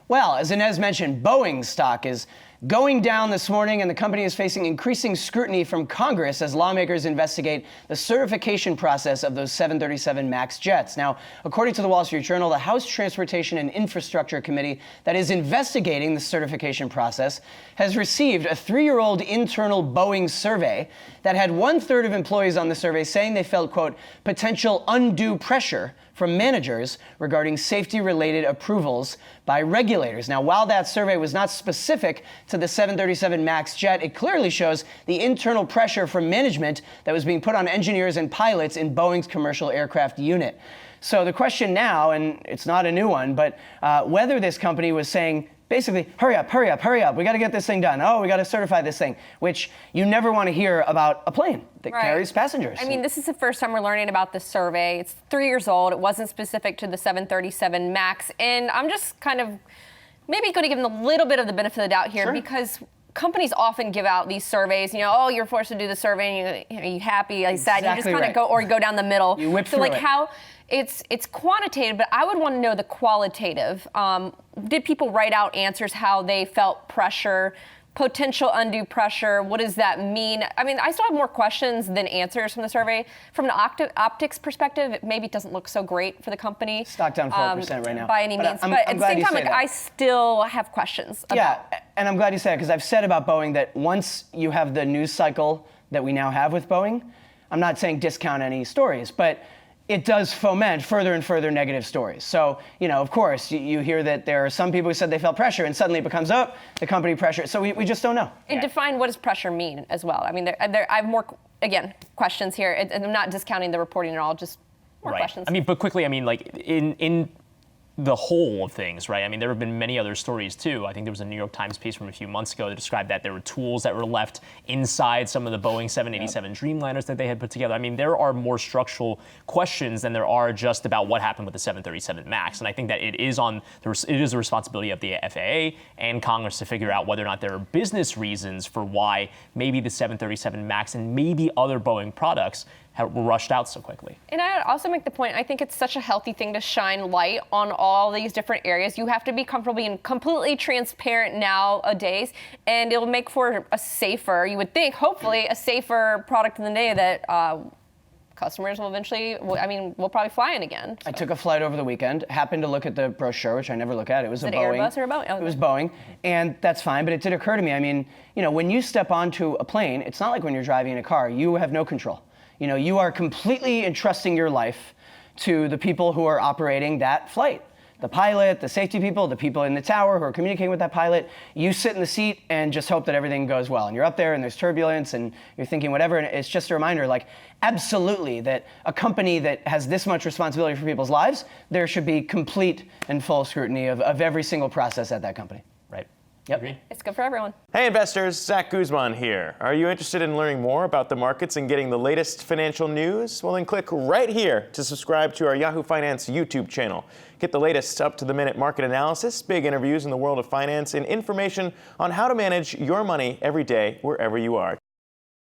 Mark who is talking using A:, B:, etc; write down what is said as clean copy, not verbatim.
A: Well, as Inez mentioned, Boeing stock is going down this morning, and the company is facing increasing scrutiny from Congress as lawmakers investigate the certification process of those 737 MAX jets. Now, according to the Wall Street Journal, the House Transportation and Infrastructure Committee that is investigating the certification process has received a 3-year-old internal Boeing survey that had 1/3 of employees on the survey saying they felt, quote, potential undue pressure from managers regarding safety-related approvals by regulators. Now, while that survey was not specific to the 737 MAX jet, it clearly shows the internal pressure from management that was being put on engineers and pilots in Boeing's commercial aircraft unit. So the question now, and it's not a new one, but whether this company was saying, basically, hurry up, hurry up, hurry up. We got to get this thing done. Oh, we got to certify this thing, which you never want to hear about a plane that carries passengers.
B: I mean, this is the first time we're learning about this survey. It's 3 years old. It wasn't specific to the 737 MAX. And I'm just kind of maybe going to give them a little bit of the benefit of the doubt here because companies often give out these surveys, oh, you're forced to do the survey, and are you happy? I said, you just kind of go, or you go down the middle.
A: You whip
B: so
A: through
B: like
A: it.
B: how it's quantitative, but I would want to know the qualitative. Did people write out answers how they felt pressure, potential undue pressure? What does that mean? I mean, I still have more questions than answers from the survey. From an optics perspective, it maybe doesn't look so great for the company.
A: Stock down 4% right now.
B: By any means. But at the same time, I still have questions about.
A: Yeah, and I'm glad you said it, because I've said about Boeing that once you have the news cycle that we now have with Boeing, I'm not saying discount any stories, but it does foment further and further negative stories. So, of course, you hear that there are some people who said they felt pressure, and suddenly it becomes, the company pressure. So we just don't know.
B: And define what does pressure mean as well. I mean, I have more, again, questions here. And I'm not discounting the reporting at all, just more questions.
C: I mean, but quickly, I mean, like, in the whole of things, right? I mean, there have been many other stories too. I think there was a New York Times piece from a few months ago that described that there were tools that were left inside some of the Boeing 787 Dreamliners that they had put together. I mean, there are more structural questions than there are just about what happened with the 737 MAX. And I think that it is a responsibility of the FAA and Congress to figure out whether or not there are business reasons for why maybe the 737 MAX and maybe other Boeing products were rushed out so quickly.
B: And I would also make the point, I think it's such a healthy thing to shine light on all these different areas. You have to be comfortable being completely transparent nowadays, and it'll make for a safer, you would think, hopefully, a safer product in the day that customers will eventually, we'll probably fly in again. So.
A: I took a flight over the weekend, happened to look at the brochure, which I never look at. It was a Boeing.
B: Airbus or a Boeing? Oh,
A: it was Boeing, and that's fine, but it did occur to me, I mean, when you step onto a plane, it's not like when you're driving in a car. You have no control. You are completely entrusting your life to the people who are operating that flight. The pilot, the safety people, the people in the tower who are communicating with that pilot. You sit in the seat and just hope that everything goes well. And you're up there and there's turbulence and you're thinking whatever. And it's just a reminder, like, absolutely, that a company that has this much responsibility for people's lives, there should be complete and full scrutiny of every single process at that company.
C: Right.
A: Yep.
C: Agreed.
B: It's good for everyone.
D: Hey investors, Zach Guzman here. Are you interested in learning more about the markets and getting the latest financial news? Well, then click right here to subscribe to our Yahoo Finance YouTube channel. Get the latest up-to-the-minute market analysis, big interviews in the world of finance, and information on how to manage your money every day wherever you are.